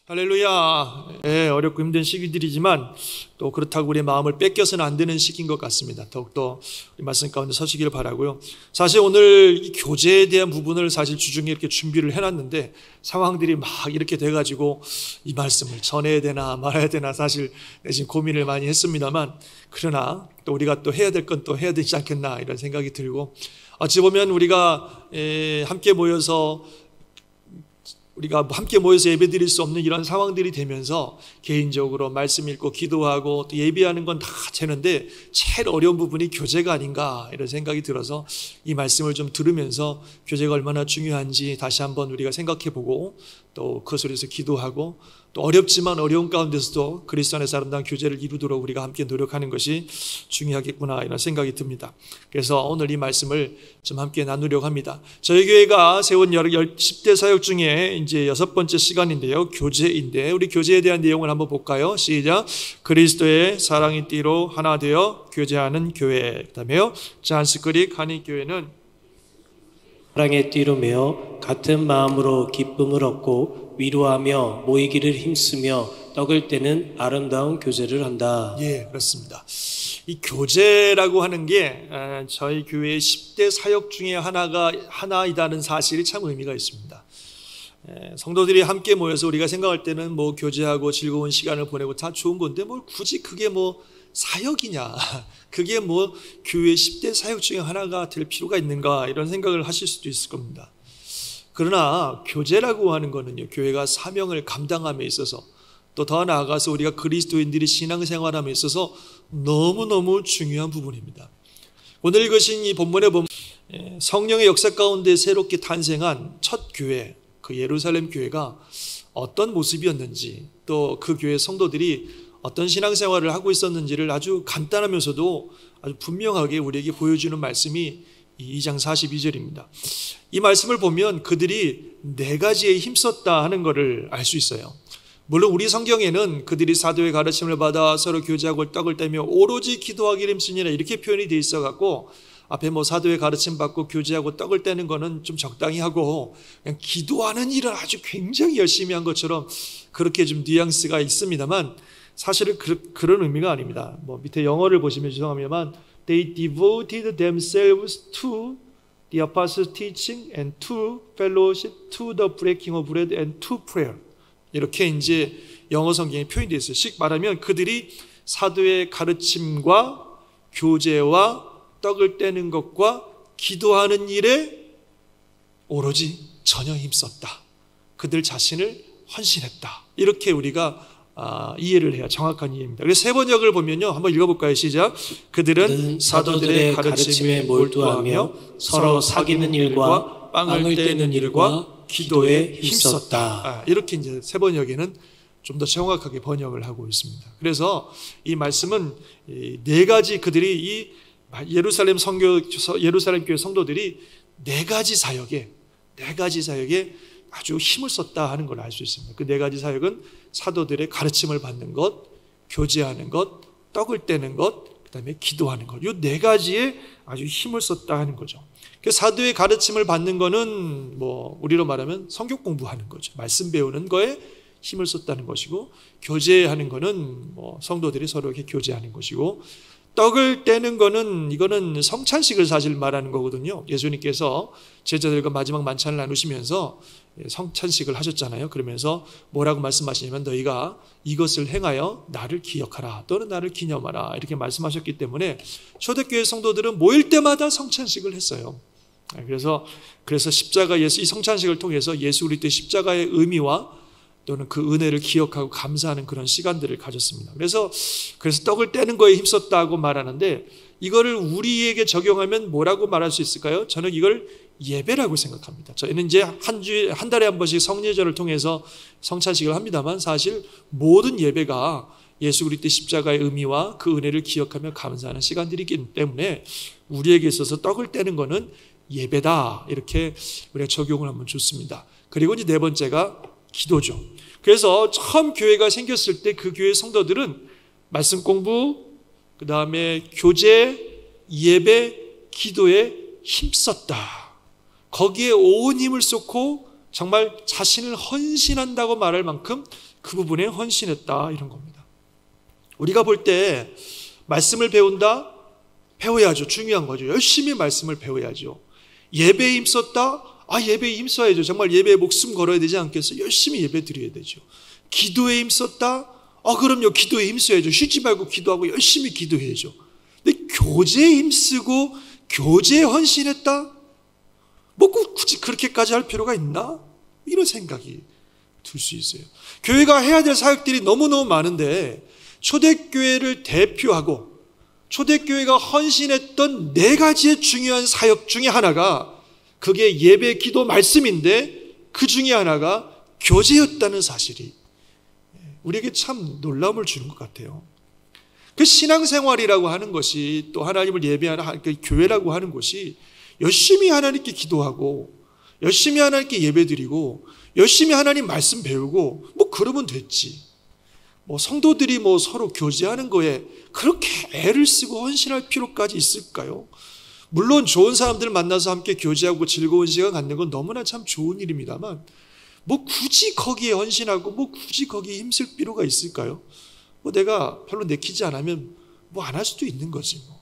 할렐루야. 어렵고 힘든 시기들이지만 또 그렇다고 우리의 마음을 뺏겨서는 안 되는 시기인 것 같습니다. 더욱더 우리 말씀 가운데 서시기를 바라고요. 사실 오늘 이 교제에 대한 부분을 사실 주중에 이렇게 준비를 해놨는데 상황들이 막 이렇게 돼가지고 이 말씀을 전해야 되나 말아야 되나 사실 지금 고민을 많이 했습니다만, 그러나 또 우리가 또 해야 될 건 또 해야 되지 않겠나 이런 생각이 들고, 어찌 보면 우리가 함께 모여서 예배드릴 수 없는 이런 상황들이 되면서 개인적으로 말씀 읽고 기도하고 또 예배하는 건 다 되는데 제일 어려운 부분이 교제가 아닌가 이런 생각이 들어서 이 말씀을 좀 들으면서 교제가 얼마나 중요한지 다시 한번 우리가 생각해보고 또 그것을 위해서 기도하고, 또 어렵지만 어려운 가운데서도 그리스도 안에서 아름다운 교제를 이루도록 우리가 함께 노력하는 것이 중요하겠구나 이런 생각이 듭니다. 그래서 오늘 이 말씀을 좀 함께 나누려고 합니다. 저희 교회가 세운 10대 사역 중에 이제 6번째 시간인데요, 교제인데 우리 교제에 대한 내용을 한번 볼까요? 시작. 그리스도의 사랑의 띠로 하나 되어 교제하는 교회. 그다음에요, 잔스크릭 한인교회는 사랑의 띠로 매어 같은 마음으로 기쁨을 얻고 위로하며 모이기를 힘쓰며 떡을 떼는 아름다운 교제를 한다. 예, 그렇습니다. 이 교제라고 하는 게 저희 교회의 10대 사역 중에 하나이다는 사실이 참 의미가 있습니다. 성도들이 함께 모여서 우리가 생각할 때는 뭐 교제하고 즐거운 시간을 보내고 다 좋은 건데 뭘 굳이 그게 뭐 사역이냐, 그게 뭐 교회 10대 사역 중에 하나가 될 필요가 있는가 이런 생각을 하실 수도 있을 겁니다. 그러나 교제라고 하는 거는요, 교회가 사명을 감당함에 있어서 또 더 나아가서 우리가 그리스도인들이 신앙생활함에 있어서 너무너무 중요한 부분입니다. 오늘 읽으신 이 본문에 보면 성령의 역사 가운데 새롭게 탄생한 첫 교회, 그 예루살렘 교회가 어떤 모습이었는지, 또 그 교회 성도들이 어떤 신앙생활을 하고 있었는지를 아주 간단하면서도 아주 분명하게 우리에게 보여주는 말씀이 2장 42절입니다. 이 말씀을 보면 그들이 4가지에 힘썼다 하는 것을 알 수 있어요. 물론 우리 성경에는 그들이 사도의 가르침을 받아 서로 교제하고 떡을 떼며 오로지 기도하기를 힘쓰니라 이렇게 표현이 돼 있어갖고 앞에 뭐 사도의 가르침 받고 교제하고 떡을 떼는 거는 좀 적당히 하고 그냥 기도하는 일을 아주 굉장히 열심히 한 것처럼 그렇게 좀 뉘앙스가 있습니다만, 사실은 그런 의미가 아닙니다. 뭐 밑에 영어를 보시면 죄송합니다만 They devoted themselves to the apostles' teaching and to fellowship, to the breaking of bread and to prayer. 이렇게 이제 영어 성경에 표현되어 있어요. 즉 말하면 그들이 사도의 가르침과 교제와 떡을 떼는 것과 기도하는 일에 오로지 전혀 힘썼다. 그들 자신을 헌신했다. 이렇게 우리가 이해를 해야 정확한 이해입니다. 그래서 세 번역을 보면요, 한번 읽어볼까요? 시작. 그들은 사도들의 가르침에 몰두하며 서로 사귀는 일과 빵을 떼는 일과 기도에 힘썼다. 이렇게 이제 세 번역에는 좀 더 정확하게 번역을 하고 있습니다. 그래서 이 말씀은 4가지 그들이 이 예루살렘 교회 성도들이 4가지 사역에 아주 힘을 썼다 하는 걸 알 수 있습니다. 그 4가지 사역은 사도들의 가르침을 받는 것, 교제하는 것, 떡을 떼는 것, 그 다음에 기도하는 것. 이 4가지에 아주 힘을 썼다 하는 거죠. 사도의 가르침을 받는 거는 뭐 우리로 말하면 성경 공부하는 거죠. 말씀 배우는 거에 힘을 썼다는 것이고, 교제하는 거는 뭐 성도들이 서로 이렇게 교제하는 것이고, 떡을 떼는 거는 이거는 성찬식을 사실 말하는 거거든요. 예수님께서 제자들과 마지막 만찬을 나누시면서 성찬식을 하셨잖아요. 그러면서 뭐라고 말씀하시냐면 너희가 이것을 행하여 나를 기억하라, 또는 나를 기념하라 이렇게 말씀하셨기 때문에 초대교회 성도들은 모일 때마다 성찬식을 했어요. 그래서 십자가 이 성찬식을 통해서 예수 그리스도의 십자가의 의미와 또는 그 은혜를 기억하고 감사하는 그런 시간들을 가졌습니다. 그래서 떡을 떼는 거에 힘썼다고 말하는데, 이거를 우리에게 적용하면 뭐라고 말할 수 있을까요? 저는 이걸 예배라고 생각합니다. 저희는 이제 한 달에 한 번씩 성례절을 통해서 성찬식을 합니다만, 사실 모든 예배가 예수 그리스도의 십자가의 의미와 그 은혜를 기억하며 감사하는 시간들이기 때문에 우리에게 있어서 떡을 떼는 거는 예배다, 이렇게 우리가 적용을 하면 좋습니다. 그리고 이제 4번째가 기도죠. 그래서 처음 교회가 생겼을 때 그 교회 성도들은 말씀 공부, 그 다음에 교제, 예배, 기도에 힘썼다. 거기에 온 힘을 쏟고 정말 자신을 헌신한다고 말할 만큼 그 부분에 헌신했다, 이런 겁니다. 우리가 볼 때 말씀을 배운다? 배워야죠. 중요한 거죠. 열심히 말씀을 배워야죠. 예배에 힘썼다? 예배에 힘써야죠. 정말 예배에 목숨 걸어야 되지 않겠어요? 열심히 예배 드려야 되죠. 기도에 힘썼다? 그럼요. 기도에 힘써야죠. 쉬지 말고 기도하고 열심히 기도해야죠. 근데 교제에 힘쓰고 교제에 헌신했다? 뭐 굳이 그렇게까지 할 필요가 있나? 이런 생각이 들 수 있어요. 교회가 해야 될 사역들이 너무너무 많은데 초대교회를 대표하고 초대교회가 헌신했던 4가지의 중요한 사역 중에 하나가, 그게 예배, 기도, 말씀인데 그 중에 하나가 교제였다는 사실이 우리에게 참 놀라움을 주는 것 같아요. 그 신앙생활이라고 하는 것이, 또 하나님을 예배하는 그 교회라고 하는 것이 열심히 하나님께 기도하고 열심히 하나님께 예배드리고 열심히 하나님 말씀 배우고 뭐 그러면 됐지, 뭐 성도들이 뭐 서로 교제하는 거에 그렇게 애를 쓰고 헌신할 필요까지 있을까요? 물론 좋은 사람들 만나서 함께 교제하고 즐거운 시간 갖는 건 너무나 참 좋은 일입니다만, 뭐 굳이 거기에 헌신하고 뭐 굳이 거기에 힘쓸 필요가 있을까요? 뭐 내가 별로 내키지 않으면 뭐 안 할 수도 있는 거지. 뭐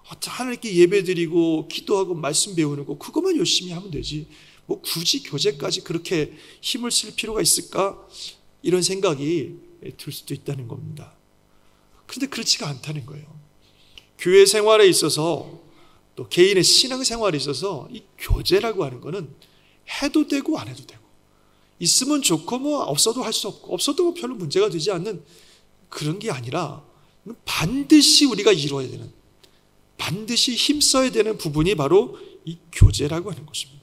하나님께 예배드리고 기도하고 말씀 배우는 거 그것만 열심히 하면 되지, 뭐 굳이 교제까지 그렇게 힘을 쓸 필요가 있을까? 이런 생각이 들 수도 있다는 겁니다. 그런데 그렇지가 않다는 거예요. 교회 생활에 있어서 또 개인의 신앙 생활에 있어서 이 교제라고 하는 거는 해도 되고 안 해도 되고, 있으면 좋고 뭐 없어도 할 수 없고, 없어도 뭐 별로 문제가 되지 않는 그런 게 아니라 반드시 우리가 이루어야 되는, 반드시 힘써야 되는 부분이 바로 이 교제라고 하는 것입니다.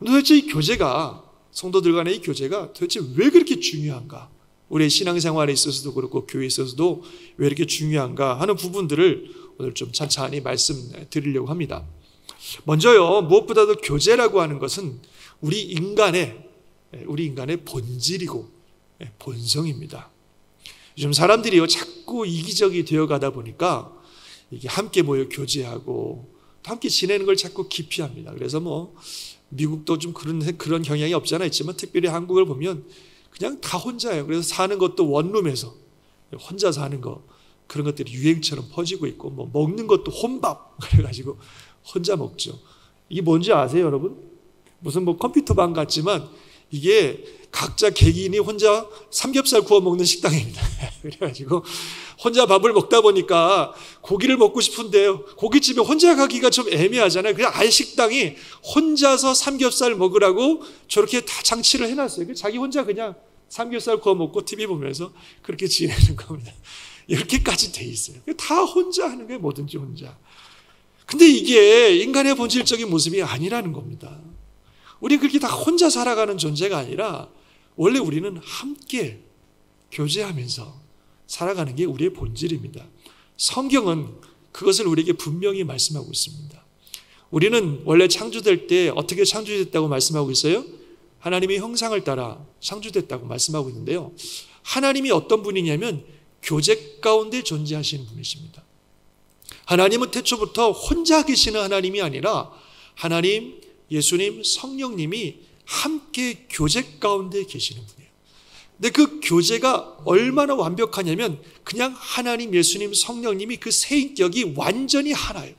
도대체 이 교제가, 성도들 간의 이 교제가 도대체 왜 그렇게 중요한가? 우리의 신앙생활에 있어서도 그렇고 교회에 있어서도 왜 이렇게 중요한가 하는 부분들을 오늘 좀 찬찬히 말씀드리려고 합니다. 먼저요, 무엇보다도 교제라고 하는 것은 우리 인간의 본질이고 본성입니다. 요즘 사람들이요 자꾸 이기적이 되어가다 보니까 이게 함께 모여 교제하고 또 함께 지내는 걸 자꾸 기피합니다. 그래서 뭐 미국도 좀 그런 경향이 없지 않아 있지만, 특별히 한국을 보면 그냥 다 혼자예요. 그래서 사는 것도 원룸에서 혼자 사는 거, 그런 것들이 유행처럼 퍼지고 있고, 뭐 먹는 것도 혼밥 그래가지고 혼자 먹죠. 이게 뭔지 아세요, 여러분? 무슨 뭐 컴퓨터방 같지만 이게 각자 개개인이 혼자 삼겹살 구워 먹는 식당입니다. 그래가지고 혼자 밥을 먹다 보니까 고기를 먹고 싶은데요, 고깃집에 혼자 가기가 좀 애매하잖아요. 그냥 아예 식당이 혼자서 삼겹살 먹으라고 저렇게 다 장치를 해놨어요. 자기 혼자 그냥 삼겹살 구워 먹고 TV 보면서 그렇게 지내는 겁니다. 이렇게까지 돼 있어요. 다 혼자 하는 거예요. 뭐든지 혼자. 근데 이게 인간의 본질적인 모습이 아니라는 겁니다. 우리 그렇게 다 혼자 살아가는 존재가 아니라 원래 우리는 함께 교제하면서 살아가는 게 우리의 본질입니다. 성경은 그것을 우리에게 분명히 말씀하고 있습니다. 우리는 원래 창조될 때 어떻게 창조됐다고 말씀하고 있어요? 하나님의 형상을 따라 창조됐다고 말씀하고 있는데요, 하나님이 어떤 분이냐면 교제 가운데 존재하시는 분이십니다. 하나님은 태초부터 혼자 계시는 하나님이 아니라 하나님, 예수님, 성령님이 함께 교제 가운데 계시는 분이에요. 근데 그 교제가 얼마나 완벽하냐면 그냥 하나님, 예수님, 성령님이 그 세 인격이 완전히 하나예요.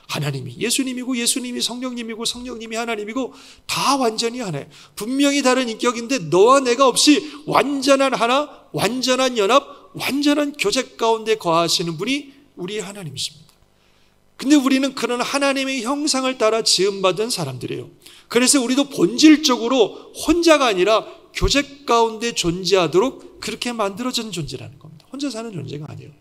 하나님이 예수님이고 예수님이 성령님이고 성령님이 하나님이고 다 완전히 하나예요. 분명히 다른 인격인데 너와 내가 없이 완전한 하나, 완전한 연합, 완전한 교제 가운데 거하시는 분이 우리의 하나님이십니다. 근데 우리는 그런 하나님의 형상을 따라 지음받은 사람들이에요. 그래서 우리도 본질적으로 혼자가 아니라 교제 가운데 존재하도록 그렇게 만들어진 존재라는 겁니다. 혼자 사는 존재가 아니에요.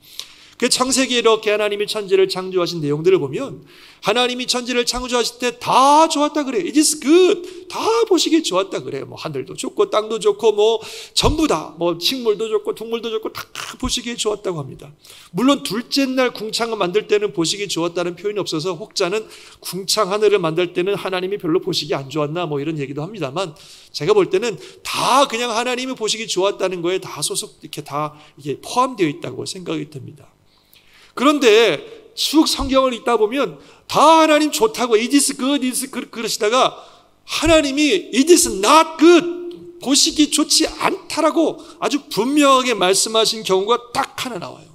그 창세기에 이렇게 하나님이 천지를 창조하신 내용들을 보면 하나님이 천지를 창조하실 때 다 좋았다 그래요. It is good. 다 보시기에 좋았다 그래요. 뭐 하늘도 좋고 땅도 좋고 뭐 전부 다 뭐 식물도 좋고 동물도 좋고 다 보시기에 좋았다고 합니다. 물론 둘째 날 궁창을 만들 때는 보시기에 좋았다는 표현이 없어서 혹자는 궁창 하늘을 만들 때는 하나님이 별로 보시기 안 좋았나 뭐 이런 얘기도 합니다만, 제가 볼 때는 다 그냥 하나님이 보시기 좋았다는 거에 다 이렇게 다 이게 포함되어 있다고 생각이 듭니다. 그런데 쭉 성경을 읽다 보면 다 하나님 좋다고 it is good, it is good 그러시다가 하나님이 it is not good, 보시기 좋지 않다라고 아주 분명하게 말씀하신 경우가 딱 하나 나와요.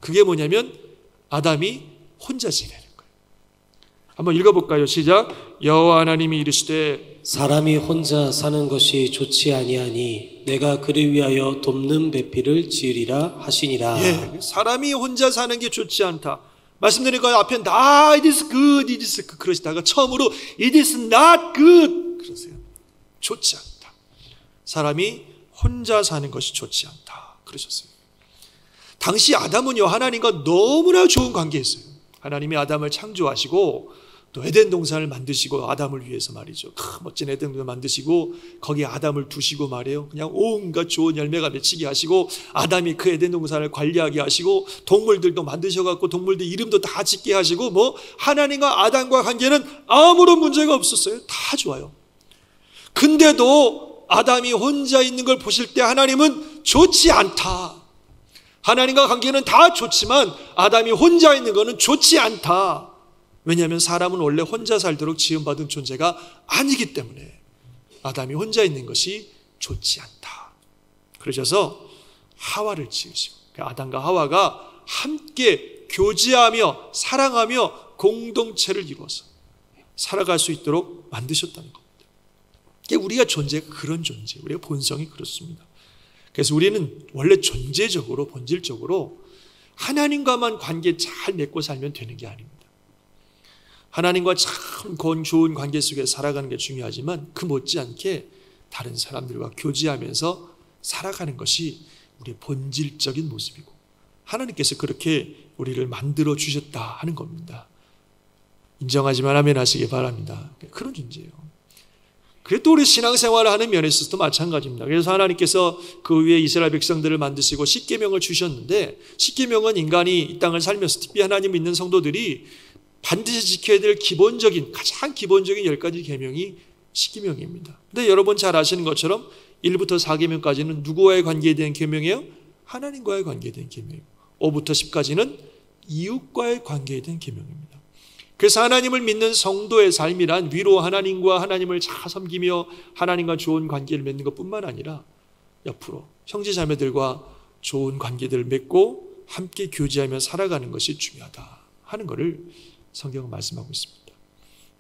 그게 뭐냐면 아담이 혼자 지내는 거예요. 한번 읽어볼까요? 시작. 여호와 하나님이 이르시되 사람이 혼자 사는 것이 좋지 아니하니 내가 그를 위하여 돕는 배필을 지으리라 하시니라. 예, 사람이 혼자 사는 게 좋지 않다. 말씀드린 거 앞에 다 it is good, it is good 그러시다가 처음으로 it is not good 그러세요. 좋지 않다. 사람이 혼자 사는 것이 좋지 않다 그러셨어요. 당시 아담은요, 하나님과 너무나 좋은 관계였어요. 하나님이 아담을 창조하시고 또 에덴 동산을 만드시고 아담을 위해서 말이죠. 멋진 에덴 동산을 만드시고 거기에 아담을 두시고 말이에요. 그냥 온갖 좋은 열매가 맺히게 하시고 아담이 그 에덴 동산을 관리하게 하시고 동물들도 만드셔갖고 동물들 이름도 다 짓게 하시고 뭐 하나님과 아담과 관계는 아무런 문제가 없었어요. 다 좋아요. 근데도 아담이 혼자 있는 걸 보실 때 하나님은 좋지 않다. 하나님과 관계는 다 좋지만 아담이 혼자 있는 것은 좋지 않다. 왜냐하면 사람은 원래 혼자 살도록 지음받은 존재가 아니기 때문에 아담이 혼자 있는 것이 좋지 않다. 그러셔서 하와를 지으시고 아담과 하와가 함께 교제하며 사랑하며 공동체를 이루어서 살아갈 수 있도록 만드셨다는 겁니다. 우리가 존재가 그런 존재, 우리가 본성이 그렇습니다. 그래서 우리는 원래 존재적으로 본질적으로 하나님과만 관계 잘 맺고 살면 되는 게 아닙니다. 하나님과 참 좋은 관계 속에 살아가는 게 중요하지만 그 못지않게 다른 사람들과 교제하면서 살아가는 것이 우리의 본질적인 모습이고 하나님께서 그렇게 우리를 만들어 주셨다 하는 겁니다. 인정하지만 아멘 하시기 바랍니다. 그런 존재예요. 그래 또 우리 신앙생활을 하는 면에 있어서도 마찬가지입니다. 그래서 하나님께서 그 위에 이스라엘 백성들을 만드시고 십계명을 주셨는데 십계명은 인간이 이 땅을 살면서 특히 하나님 믿는 성도들이 반드시 지켜야 될 가장 기본적인 10가지 계명이 십계명입니다. 근데 여러분 잘 아시는 것처럼 1부터 4계명까지는 누구와의 관계에 대한 계명이에요? 하나님과의 관계에 대한 계명이고 5부터 10까지는 이웃과의 관계에 대한 계명입니다. 그래서 하나님을 믿는 성도의 삶이란 위로 하나님과 하나님을 잘 섬기며 하나님과 좋은 관계를 맺는 것뿐만 아니라 옆으로 형제자매들과 좋은 관계들을 맺고 함께 교제하며 살아가는 것이 중요하다 하는 것을 성경은 말씀하고 있습니다.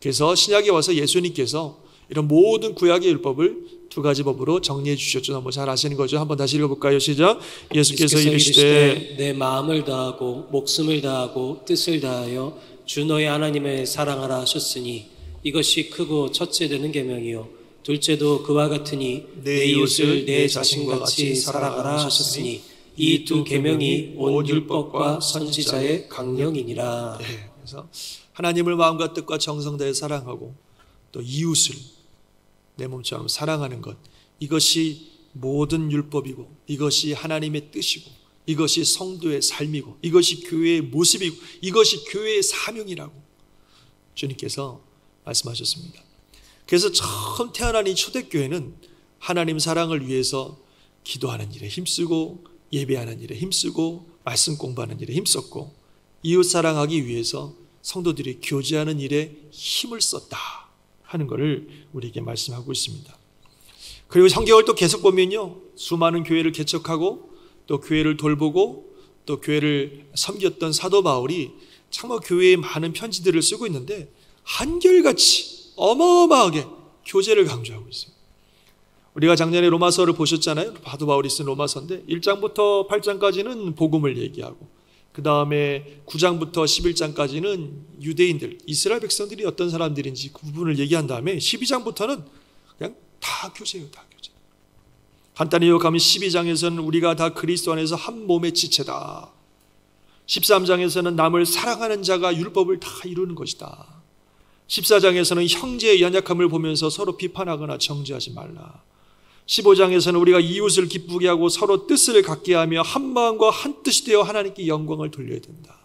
그래서 신약에 와서 예수님께서 이런 모든 구약의 율법을 2가지 법으로 정리해 주셨죠. 너무 잘 아시는 거죠. 한번 다시 읽어볼까요? 시작. 예수께서 이르시되 내 마음을 다하고 목숨을 다하고 뜻을 다하여 주 너의 하나님을 사랑하라 하셨으니 이것이 크고 첫째 되는 계명이요 둘째도 그와 같으니 내 이웃을 내 자신과 같이 사랑하라 하셨으니 이 2 계명이 온 율법과 선지자의 강령이니라. 네, 그래서 하나님을 마음과 뜻과 정성 다해 사랑하고 또 이웃을 내 몸처럼 사랑하는 것, 이것이 모든 율법이고 이것이 하나님의 뜻이고 이것이 성도의 삶이고 이것이 교회의 모습이고 이것이 교회의 사명이라고 주님께서 말씀하셨습니다. 그래서 처음 태어난 이 초대교회는 하나님 사랑을 위해서 기도하는 일에 힘쓰고 예배하는 일에 힘쓰고 말씀 공부하는 일에 힘썼고 이웃 사랑하기 위해서 성도들이 교제하는 일에 힘을 썼다 하는 것을 우리에게 말씀하고 있습니다. 그리고 성경을 또 계속 보면요, 수많은 교회를 개척하고 또 교회를 돌보고 또 교회를 섬겼던 사도 바울이 정말 교회에 많은 편지들을 쓰고 있는데 한결같이 어마어마하게 교제를 강조하고 있어요. 우리가 작년에 로마서를 보셨잖아요. 사도 바울이 쓴 로마서인데 1장부터 8장까지는 복음을 얘기하고 그 다음에 9장부터 11장까지는 유대인들, 이스라엘 백성들이 어떤 사람들인지 그 부분을 얘기한 다음에 12장부터는 그냥 다 교제예요. 다 교제. 간단히 요약하면 12장에서는 우리가 다 그리스도 안에서 한 몸의 지체다. 13장에서는 남을 사랑하는 자가 율법을 다 이루는 것이다. 14장에서는 형제의 연약함을 보면서 서로 비판하거나 정죄하지 말라. 15장에서는 우리가 이웃을 기쁘게 하고 서로 뜻을 갖게 하며 한 마음과 한 뜻이 되어 하나님께 영광을 돌려야 된다.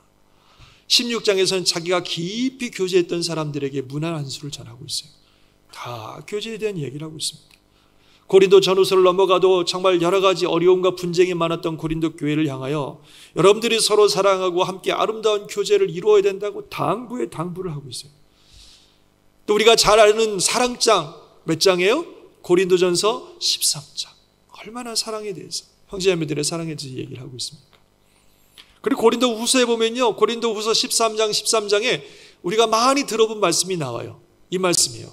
16장에서는 자기가 깊이 교제했던 사람들에게 문안 한 수를 전하고 있어요. 다 교제에 대한 얘기를 하고 있습니다. 고린도 전후서를 넘어가도 정말 여러 가지 어려움과 분쟁이 많았던 고린도 교회를 향하여 여러분들이 서로 사랑하고 함께 아름다운 교제를 이루어야 된다고 당부를 하고 있어요. 또 우리가 잘 아는 사랑장 몇 장이에요? 고린도전서 13장. 얼마나 사랑에 대해서, 형제자매들의 사랑에 대해서 얘기를 하고 있습니까? 그리고 고린도 후서에 보면요, 고린도 후서 13장에 우리가 많이 들어본 말씀이 나와요. 이 말씀이에요.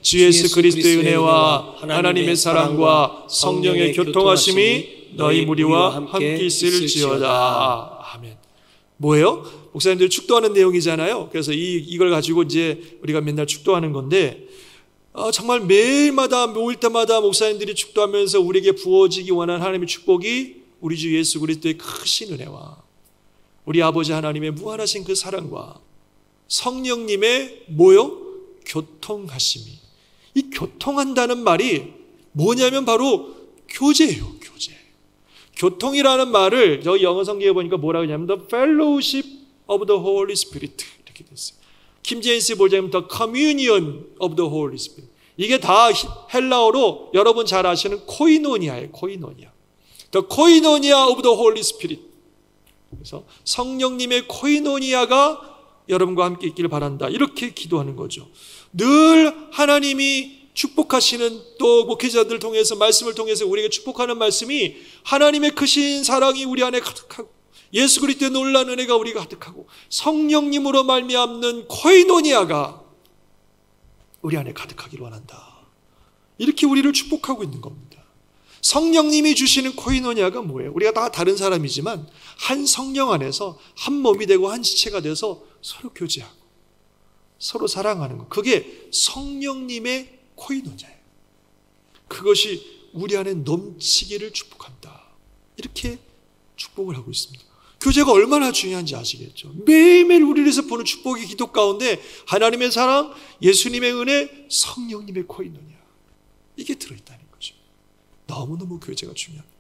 주 예수 그리스도의 은혜와 하나님의 사랑과 성령의 교통하심이 너희 무리와 함께 있을지어다. 아멘. 뭐예요? 목사님들 축도하는 내용이잖아요. 그래서 이걸 가지고 이제 우리가 맨날 축도하는 건데, 정말 매일마다 모일 때마다 목사님들이 축도하면서 우리에게 부어지기 원하는 하나님의 축복이 우리 주 예수 그리스도의 크신 은혜와 우리 아버지 하나님의 무한하신 그 사랑과 성령님의 뭐요? 교통하심이. 이 교통한다는 말이 뭐냐면 바로 교제예요. 교제. 교통이라는 말을 저 영어 성경에 보니까 뭐라고 하냐면 The Fellowship of the Holy Spirit 이렇게 됐어요. 킴제임스 보자면 The Communion of the Holy Spirit. 이게 다 헬라어로 여러분 잘 아시는 코이노니아예요. 코이노니아. The Koinonia of the Holy Spirit. 그래서 성령님의 코이노니아가 여러분과 함께 있기를 바란다. 이렇게 기도하는 거죠. 늘 하나님이 축복하시는, 또 목회자들 통해서 말씀을 통해서 우리에게 축복하는 말씀이 하나님의 크신 사랑이 우리 안에 가득하고 예수 그리스도의 놀라운 은혜가 우리가 가득하고 성령님으로 말미암는 코이노니아가 우리 안에 가득하기를 원한다. 이렇게 우리를 축복하고 있는 겁니다. 성령님이 주시는 코이노니아가 뭐예요? 우리가 다 다른 사람이지만 한 성령 안에서 한 몸이 되고 한 지체가 돼서 서로 교제하고 서로 사랑하는 것. 그게 성령님의 코이노니아예요. 그것이 우리 안에 넘치기를 축복한다. 이렇게 축복을 하고 있습니다. 교제가 얼마나 중요한지 아시겠죠? 매일매일 우리를 위해서 보는 축복의 기도 가운데 하나님의 사랑, 예수님의 은혜, 성령님의 코이노니아, 이게 들어있다는 거죠. 너무너무 교제가 중요합니다.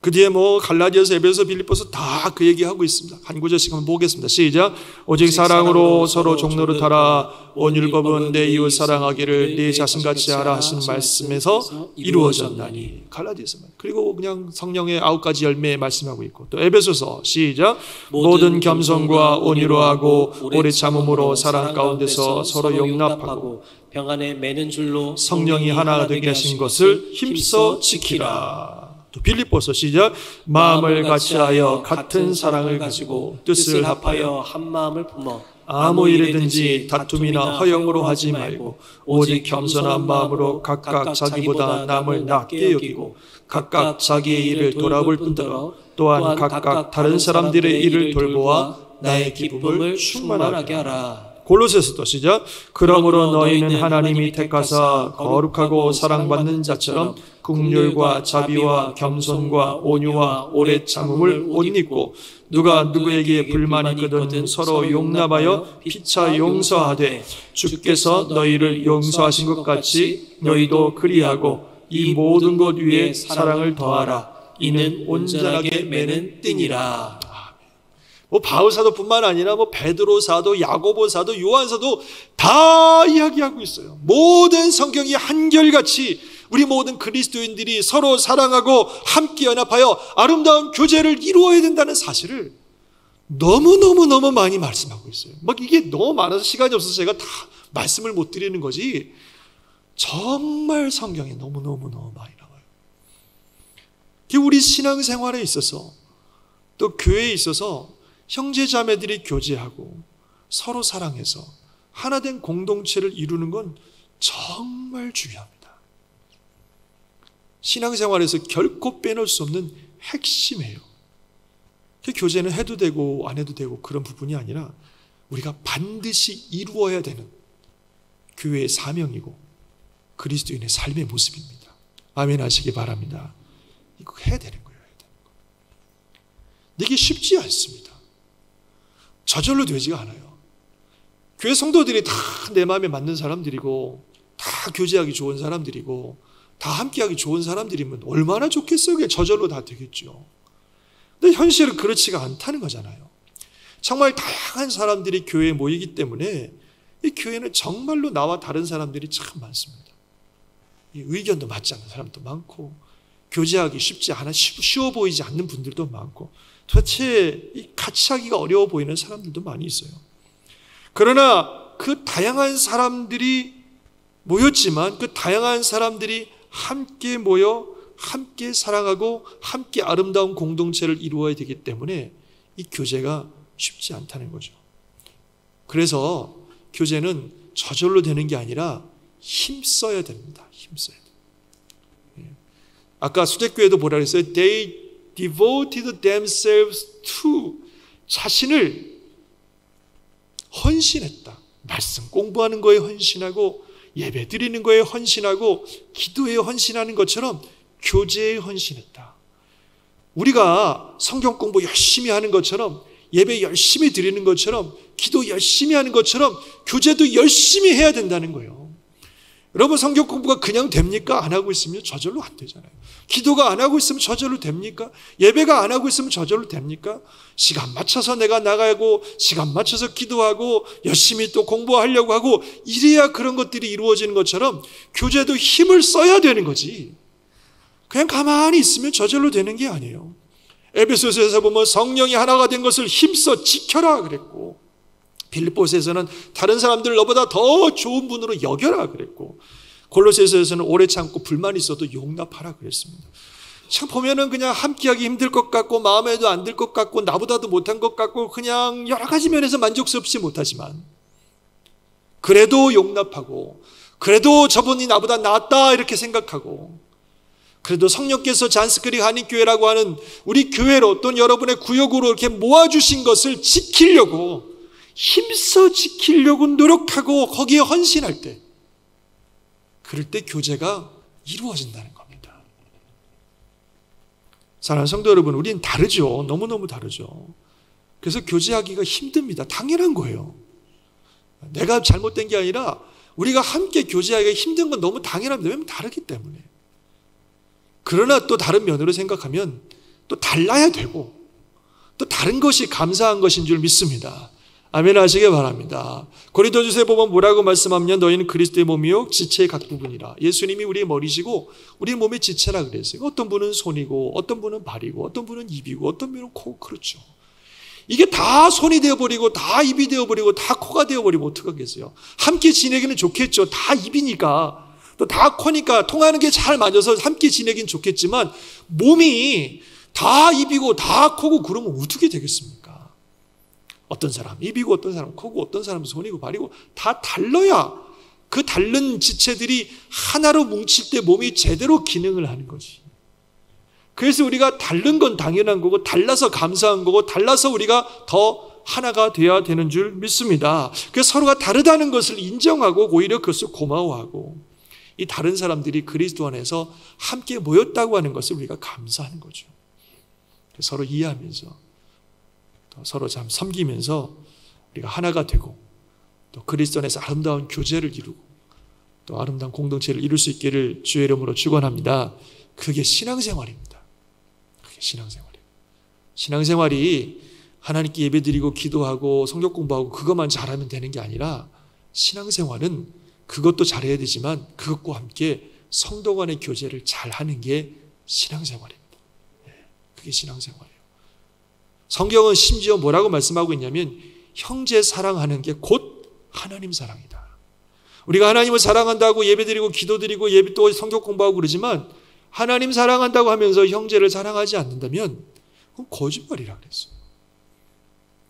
그 뒤에 갈라디아서, 에베소, 빌립보서 다 그 얘기하고 있습니다. 한 구절씩 한번 보겠습니다. 시작. 오직 사랑으로 서로 종로를 타라. 온 율법은 내 이웃 사랑하기를 네 자신같이 하라 하신 말씀에서 이루어졌나니. 갈라디아서만. 그리고 그냥 성령의 9가지 열매 말씀하고 있고, 또 에베소서 시작. 모든 겸손과 온유로 하고 오래 참음으로 사랑 가운데서 서로 용납하고 병안에 매는 줄로 성령이 하나 되게 하신 것을 힘써 지키라. 또 빌립보서 시작. 마음을 같이하여 같은 사랑을 가지고 뜻을 합하여 한 마음을 품어 아무 일이든지 다툼이나 허영으로 하지 말고 오직 겸손한 마음으로 각각 자기보다 남을 낮게 여기고 각각 자기의 일을 돌아볼 뿐더러 또한 각각 다른 사람들의 일을 돌보아 나의 기쁨을 충만하게 하라. 골로새서도 시작. 그러므로 너희는 하나님이 택하사 거룩하고 사랑받는 자처럼 긍휼과 자비와 겸손과 온유와 오래 참음을 옷 입고 누가 누구에게 불만이 있거든 서로 용납하여 피차 용서하되 주께서 너희를 용서하신 것 같이 너희도 그리하고 이 모든 것 위에 사랑을 더하라. 이는 온전하게 매는 띠니라. 바울 사도뿐만 아니라 베드로 사도, 야고보 사도, 요한 사도 다 이야기하고 있어요. 모든 성경이 한결같이 우리 모든 그리스도인들이 서로 사랑하고 함께 연합하여 아름다운 교제를 이루어야 된다는 사실을 너무너무 많이 말씀하고 있어요. 이게 너무 많아서 시간이 없어서 제가 다 말씀을 못 드리는 거지, 정말 성경에 너무너무 많이 나와요. 우리 신앙생활에 있어서 또 교회에 있어서 형제 자매들이 교제하고 서로 사랑해서 하나된 공동체를 이루는 건 정말 중요합니다. 신앙생활에서 결코 빼놓을 수 없는 핵심이에요. 교제는 해도 되고 안 해도 되고 그런 부분이 아니라 우리가 반드시 이루어야 되는 교회의 사명이고 그리스도인의 삶의 모습입니다. 아멘 하시기 바랍니다. 이거 해야 되는 거예요. 이게 쉽지 않습니다. 저절로 되지가 않아요. 교회 성도들이 다 내 마음에 맞는 사람들이고 다 교제하기 좋은 사람들이고 다 함께하기 좋은 사람들이면 얼마나 좋겠어요. 그게 저절로 다 되겠죠. 근데 현실은 그렇지가 않다는 거잖아요. 정말 다양한 사람들이 교회에 모이기 때문에 이 교회는 정말로 나와 다른 사람들이 참 많습니다. 이 의견도 맞지 않는 사람도 많고 교제하기 쉽지 않아 쉬워 보이지 않는 분들도 많고 도대체 같이 하기가 어려워 보이는 사람들도 많이 있어요. 그러나 그 다양한 사람들이 모였지만 그 다양한 사람들이 함께 모여 함께 사랑하고 함께 아름다운 공동체를 이루어야 되기 때문에 이 교제가 쉽지 않다는 거죠. 그래서 교제는 저절로 되는 게 아니라 힘써야 됩니다. 힘써야 돼요. 아까 수제교회도 뭐라 그랬어요? They devoted themselves to, 자신을 헌신했다. 말씀 공부하는 거에 헌신하고 예배 드리는 거에 헌신하고 기도에 헌신하는 것처럼 교제에 헌신했다. 우리가 성경 공부 열심히 하는 것처럼 예배 열심히 드리는 것처럼 기도 열심히 하는 것처럼 교제도 열심히 해야 된다는 거예요. 여러분, 성경 공부가 그냥 됩니까? 안 하고 있으면 저절로 안 되잖아요. 기도가 안 하고 있으면 저절로 됩니까? 예배가 안 하고 있으면 저절로 됩니까? 시간 맞춰서 내가 나가고 시간 맞춰서 기도하고 열심히 또 공부하려고 하고 이래야 그런 것들이 이루어지는 것처럼 교제도 힘을 써야 되는 거지. 그냥 가만히 있으면 저절로 되는 게 아니에요. 에베소서에서 보면 성령이 하나가 된 것을 힘써 지켜라 그랬고, 빌립보서에서는 다른 사람들 너보다 더 좋은 분으로 여겨라 그랬고, 골로새서에서는 오래 참고 불만 있어도 용납하라 그랬습니다. 참 보면은 그냥 함께하기 힘들 것 같고 마음에도 안 들 것 같고 나보다도 못한 것 같고 그냥 여러 가지 면에서 만족스럽지 못하지만 그래도 용납하고 그래도 저분이 나보다 낫다 이렇게 생각하고 그래도 성령께서 잔스크릭 한인교회라고 하는 우리 교회로 또는 여러분의 구역으로 이렇게 모아주신 것을 지키려고 힘써 지키려고 노력하고 거기에 헌신할 때, 그럴 때 교제가 이루어진다는 겁니다. 사랑하는 성도 여러분, 우리는 다르죠. 너무너무 다르죠. 그래서 교제하기가 힘듭니다. 당연한 거예요. 내가 잘못된 게 아니라 우리가 함께 교제하기가 힘든 건 너무 당연합니다. 왜냐하면 다르기 때문에. 그러나 또 다른 면으로 생각하면 또 달라야 되고 또 다른 것이 감사한 것인 줄 믿습니다. 아멘 하시기 바랍니다. 고린도전서에 보면 뭐라고 말씀하면 너희는 그리스도의 몸이요 지체의 각 부분이라. 예수님이 우리의 머리시고 우리 몸의 지체라 그랬어요. 어떤 분은 손이고 어떤 분은 발이고 어떤 분은 입이고 어떤 분은 코. 그렇죠. 이게 다 손이 되어버리고 다 입이 되어버리고 다 코가 되어버리면 어떡하겠어요. 함께 지내기는 좋겠죠. 다 입이니까 또 다 코니까 통하는 게 잘 맞아서 함께 지내긴 좋겠지만 몸이 다 입이고 다 코고 그러면 어떻게 되겠습니까? 어떤 사람 입이고 어떤 사람 코고 어떤 사람은 손이고 발이고 다 달라야 그 다른 지체들이 하나로 뭉칠 때 몸이 제대로 기능을 하는 거지. 그래서 우리가 다른 건 당연한 거고 달라서 감사한 거고 달라서 우리가 더 하나가 되어야 되는 줄 믿습니다. 그래서 서로가 다르다는 것을 인정하고 오히려 그것을 고마워하고 이 다른 사람들이 그리스도 안에서 함께 모였다고 하는 것을 우리가 감사하는 거죠. 서로 이해하면서 또 서로 참 섬기면서 우리가 하나가 되고 또 그리스도 안에서 아름다운 교제를 이루고 또 아름다운 공동체를 이룰 수 있기를 주의 이름으로 축원합니다. 그게 신앙생활입니다. 그게 신앙생활이에요. 신앙생활이 하나님께 예배드리고 기도하고 성경 공부하고 그것만 잘하면 되는 게 아니라 신앙생활은 그것도 잘해야 되지만 그것과 함께 성도 간의 교제를 잘하는 게 신앙생활입니다. 그게 신앙생활이에요. 성경은 심지어 뭐라고 말씀하고 있냐면 형제 사랑하는 게 곧 하나님 사랑이다. 우리가 하나님을 사랑한다고 예배드리고 기도드리고 예배 또 성경 공부하고 그러지만 하나님 사랑한다고 하면서 형제를 사랑하지 않는다면 그건 거짓말이라 그랬어요.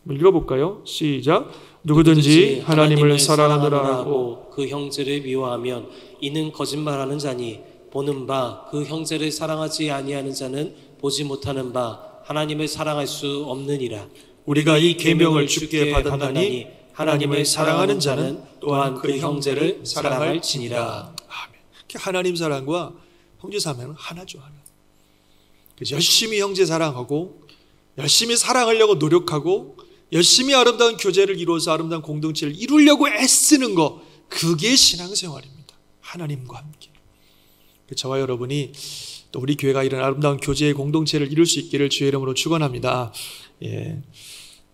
읽어볼까요? 시작. 누구든지 하나님을 사랑하노라 하고 그 형제를 미워하면 이는 거짓말하는 자니 보는 바 그 형제를 사랑하지 아니하는 자는 보지 못하는 바 하나님을 사랑할 수 없느니라. 우리가 이 계명을 주께 받았나니 하나님을 사랑하는 자는 또한 그 형제를 사랑할지니라. 아멘. 하나님 사랑과 형제 사랑은 하나죠, 하나. 그래서 열심히 형제 사랑하고 열심히 사랑하려고 노력하고 열심히 아름다운 교제를 이루어서 아름다운 공동체를 이루려고 애쓰는 것, 그게 신앙생활입니다. 하나님과 함께. 저와 여러분이 또 우리 교회가 이런 아름다운 교제의 공동체를 이룰 수 있기를 주의 이름으로 축원합니다. 예.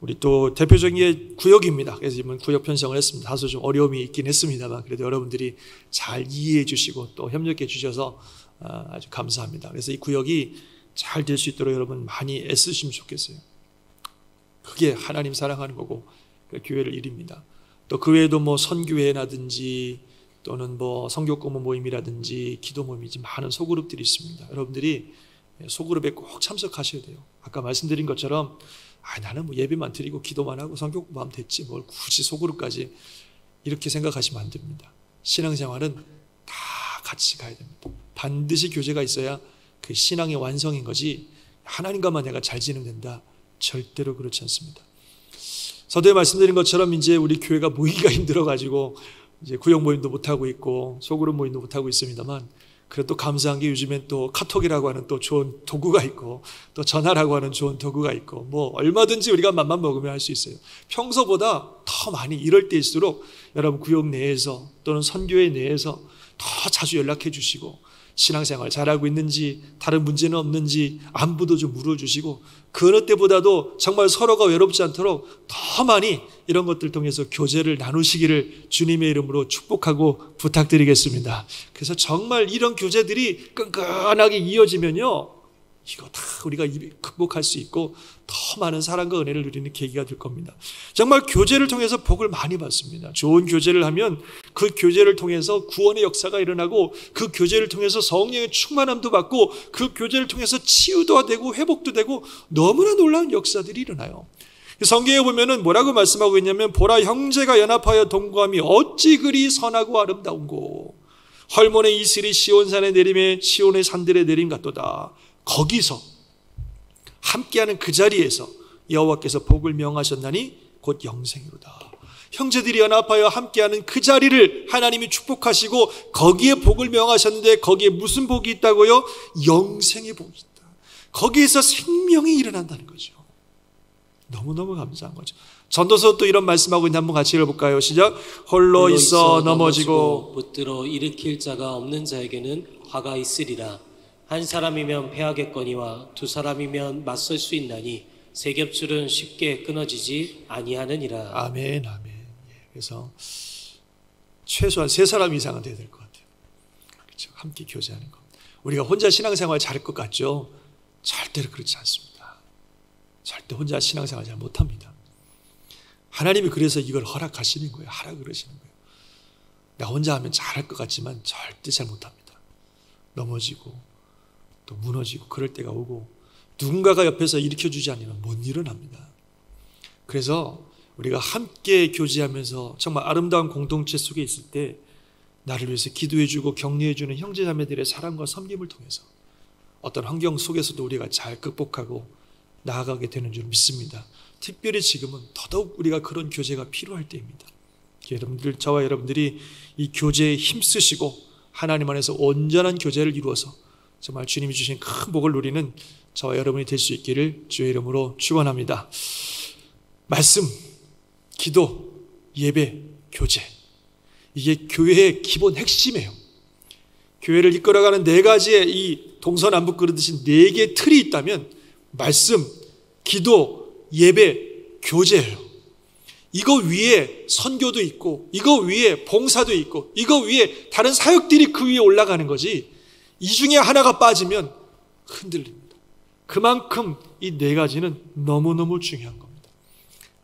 우리 또 대표적인 게 구역입니다. 그래서 이번 구역 편성을 했습니다. 다소 좀 어려움이 있긴 했습니다만 그래도 여러분들이 잘 이해해 주시고 또 협력해 주셔서 아주 감사합니다. 그래서 이 구역이 잘 될 수 있도록 여러분 많이 애쓰시면 좋겠어요. 그게 하나님 사랑하는 거고 교회를 이룹니다. 또 그 외에도 뭐 선교회라든지 또는 뭐 성교공모 모임이라든지 기도 모임이지 많은 소그룹들이 있습니다. 여러분들이 소그룹에 꼭 참석하셔야 돼요. 아까 말씀드린 것처럼 나는 뭐 예배만 드리고 기도만 하고 성경 공부하면 됐지 뭘 굳이 소그룹까지 이렇게 생각하시면 안 됩니다. 신앙생활은 다 같이 가야 됩니다. 반드시 교제가 있어야 그 신앙의 완성인 거지 하나님과만 내가 잘 지내는다 절대로 그렇지 않습니다. 서두에 말씀드린 것처럼 이제 우리 교회가 모이기가 힘들어가지고 이제 구역 모임도 못하고 있고 소그룹 모임도 못하고 있습니다만 그래도 감사한 게 요즘엔 또 카톡이라고 하는 또 좋은 도구가 있고 또 전화라고 하는 좋은 도구가 있고 뭐 얼마든지 우리가 맘만 먹으면 할 수 있어요. 평소보다 더 많이 이럴 때일수록 여러분 구역 내에서 또는 선교회 내에서 더 자주 연락해 주시고 신앙생활 잘하고 있는지 다른 문제는 없는지 안부도 좀 물어주시고 그 어느 때보다도 정말 서로가 외롭지 않도록 더 많이 이런 것들 통해서 교제를 나누시기를 주님의 이름으로 축복하고 부탁드리겠습니다. 그래서 정말 이런 교제들이 끈끈하게 이어지면요 이거 다 우리가 극복할 수 있고 더 많은 사랑과 은혜를 누리는 계기가 될 겁니다. 정말 교제를 통해서 복을 많이 받습니다. 좋은 교제를 하면 그 교제를 통해서 구원의 역사가 일어나고 그 교제를 통해서 성령의 충만함도 받고 그 교제를 통해서 치유도 되고 회복도 되고 너무나 놀라운 역사들이 일어나요. 성경에 보면은 뭐라고 말씀하고 있냐면 보라 형제가 연합하여 동거함이 어찌 그리 선하고 아름다운고 헐몬의 이슬이 시온산에 내림에 시온의 산들에 내림 같도다. 거기서 함께하는 그 자리에서 여호와께서 복을 명하셨나니 곧 영생이로다. 형제들이 연합하여 함께하는 그 자리를 하나님이 축복하시고 거기에 복을 명하셨는데 거기에 무슨 복이 있다고요? 영생의 복이 있다. 거기에서 생명이 일어난다는 거죠. 너무너무 감사한 거죠. 전도서 또 이런 말씀하고 있는데 한번 같이 읽어볼까요? 시작. 홀로 있어 넘어지고 붙들어 일으킬 자가 없는 자에게는 화가 있으리라. 한 사람이면 패하겠거니와 두 사람이면 맞설 수 있나니 세 겹줄은 쉽게 끊어지지 아니하느니라. 아멘, 아멘. 그래서 최소한 세 사람 이상은 돼야 될 것 같아요. 그렇죠? 함께 교제하는 것. 우리가 혼자 신앙생활 잘할 것 같죠? 절대로 그렇지 않습니다. 절대 혼자 신앙생활 잘 못합니다. 하나님이 그래서 이걸 허락하시는 거예요. 하라 그러시는 거예요. 나 혼자 하면 잘할 것 같지만 절대 잘 못합니다. 넘어지고 또 무너지고 그럴 때가 오고 누군가가 옆에서 일으켜주지 않으면 못 일어납니다. 그래서 우리가 함께 교제하면서 정말 아름다운 공동체 속에 있을 때 나를 위해서 기도해주고 격려해주는 형제자매들의 사랑과 섬김을 통해서 어떤 환경 속에서도 우리가 잘 극복하고 나아가게 되는 줄 믿습니다. 특별히 지금은 더더욱 우리가 그런 교제가 필요할 때입니다. 여러분들, 저와 여러분들이 이 교제에 힘쓰시고 하나님 안에서 온전한 교제를 이루어서 정말 주님이 주신 큰 복을 누리는 저와 여러분이 될 수 있기를 주의 이름으로 축원합니다. 말씀, 기도, 예배, 교제, 이게 교회의 기본 핵심이에요. 교회를 이끌어가는 네 가지의 이 동서남북 그러듯이 네 개의 틀이 있다면 말씀, 기도, 예배, 교제예요. 이거 위에 선교도 있고 이거 위에 봉사도 있고 이거 위에 다른 사역들이 그 위에 올라가는 거지 이 중에 하나가 빠지면 흔들립니다. 그만큼 이 네 가지는 너무너무 중요한 겁니다.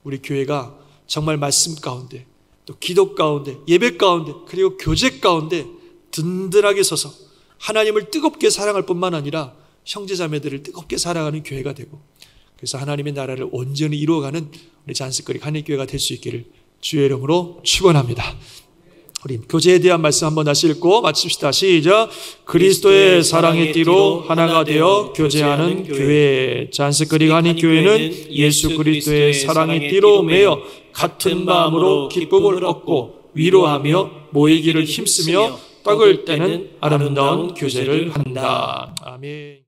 우리 교회가 정말 말씀 가운데 또 기도 가운데 예배 가운데 그리고 교제 가운데 든든하게 서서 하나님을 뜨겁게 사랑할 뿐만 아니라 형제자매들을 뜨겁게 사랑하는 교회가 되고 그래서 하나님의 나라를 온전히 이루어가는 우리 잔스거리 한일교회가 될 수 있기를 주의 이름으로 축원합니다. 우리 교제에 대한 말씀 한번 다시 읽고 마칩시다. 시작. 그리스도의 사랑의 띠로 하나가 되어 교제하는 교회. 잔스거리 한일교회는 예수 그리스도의 사랑의 띠로 매여 같은 마음으로 기쁨을 얻고 위로하며 모이기를 힘쓰며 떡을 떼는 아름다운 교제를 한다. 아멘.